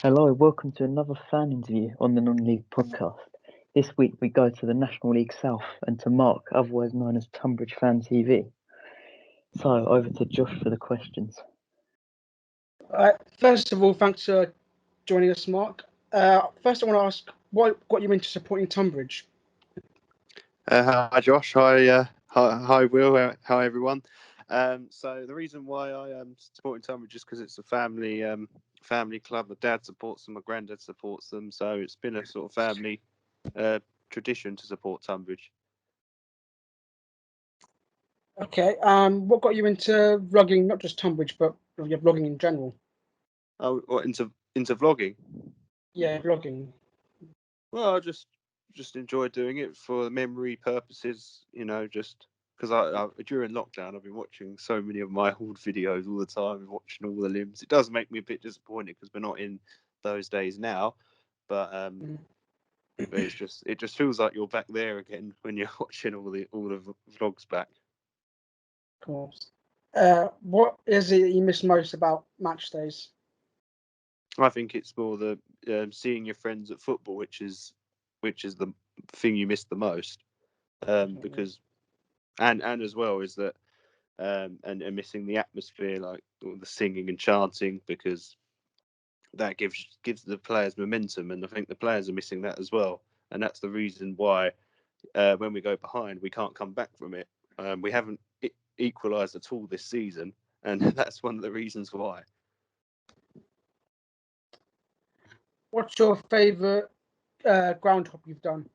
Hello, welcome to another fan interview on the Non-League podcast. This week we go to the National League South and to Mark, otherwise known as Tonbridge Fan TV. So, over to Josh for the questions. First of all, thanks for joining us, Mark. First, I want to ask, what got you into supporting Tonbridge? Hi Josh, hi Will, hi everyone. So the reason why I am supporting Tonbridge is because it's a family club. My dad supports them, my granddad supports them, so it's been a sort of family tradition to support Tonbridge. Okay, what got you into vlogging, not just Tonbridge, but your vlogging in general? Oh, what, into vlogging? Yeah, vlogging. Well, I just enjoy doing it for memory purposes, just because I during lockdown I've been watching so many of my old videos all the time and watching all the limbs. It does make me a bit disappointed because we're not in those days now, but it just feels like you're back there again when you're watching all the vlogs back. Of course. What is it you miss most about match days? I think it's more the seeing your friends at football, which is the thing you miss the most, because and as well is that and missing the atmosphere, like all the singing and chanting, because that gives the players momentum, and I think the players are missing that as well, and that's the reason why when we go behind, we can't come back from it. We haven't equalised at all this season, and that's one of the reasons why. What's your favourite ground hop you've done?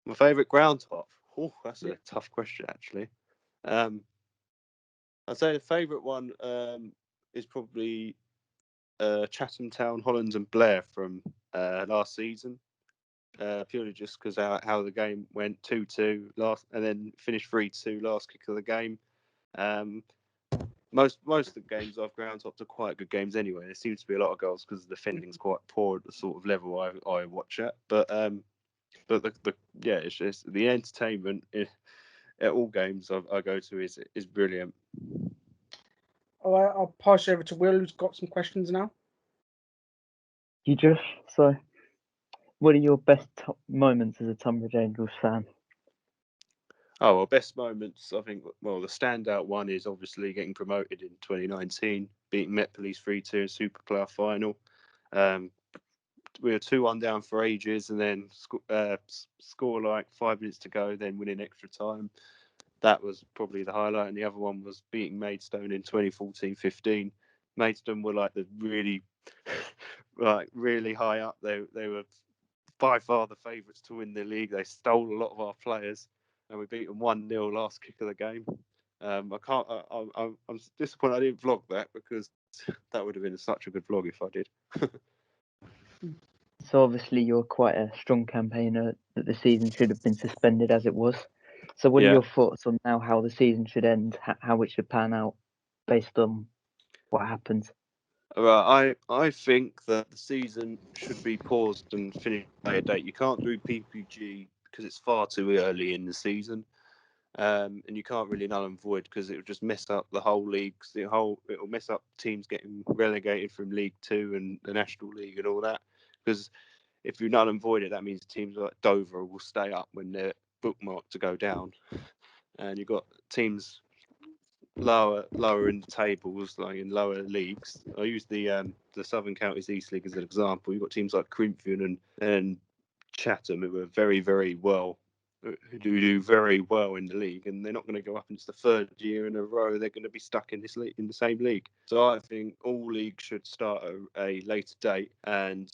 My favourite ground hop? Oh, that's a tough question, actually. I'd say the favourite one is probably Chatham Town, Holland and Blair from last season. Purely just because how the game went 2-2 last, and then finished 3-2 last kick of the game. Most of the games I've ground topped are quite good games anyway. There seems to be a lot of goals because the defending's quite poor at the sort of level I watch at. But it's just the entertainment at all games I go to is brilliant. All right, I'll pass you over to Will, who's got some questions now. You, Josh, so what are your best moments as a Tonbridge Angels fan? Oh, well, best moments, I think, well, the standout one is obviously getting promoted in 2019, beating Met Police 3-2 in Super Playoff final. We were 2-1 down for ages, and then score like 5 minutes to go, then winning extra time. That was probably the highlight. And the other one was beating Maidstone in 2014-15. Maidstone were like the really, really high up. They were by far the favourites to win the league. They stole a lot of our players, and we beat them 1-0 last kick of the game. I'm disappointed I didn't vlog that, because that would have been such a good vlog if I did. So obviously you're quite a strong campaigner that the season should have been suspended as it was. So what are your thoughts on now how the season should end, how it should pan out based on what happens? Right, I think that the season should be paused and finished by a date. You can't do PPG because it's far too early in the season, and you can't really null and void because it will just mess up the whole league. It'll mess up teams getting relegated from League Two and the National League and all that. Because if you null and void it, that means teams like Dover will stay up when they're bookmarked to go down, and you've got teams lower in the tables, like in lower leagues. I use the Southern Counties East League as an example. You've got teams like Corinthian and Chatham who are very, very well, who do very well in the league, and they're not going to go up into the third year in a row. They're going to be stuck in this league, in the same league. So I think all leagues should start at a later date, and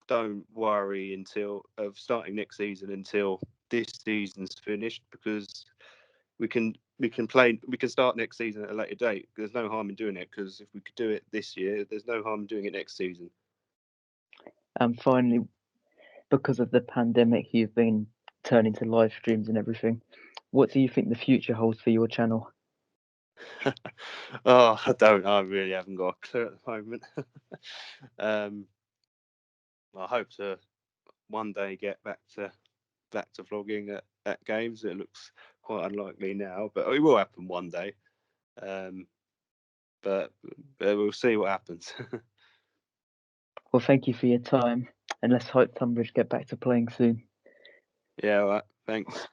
don't worry until of starting next season until this season's finished, because we can start next season at a later date. There's no harm in doing it, because if we could do it this year, there's no harm in doing it next season. And finally, because of the pandemic, you've been turning to live streams and everything. What do you think the future holds for your channel? I really haven't got a clue at the moment. I hope to one day get back to vlogging at games. It looks quite unlikely now, but it will happen one day. But we'll see what happens. Well, thank you for your time, and let's hope Tonbridge get back to playing soon. Yeah, all right. Thanks.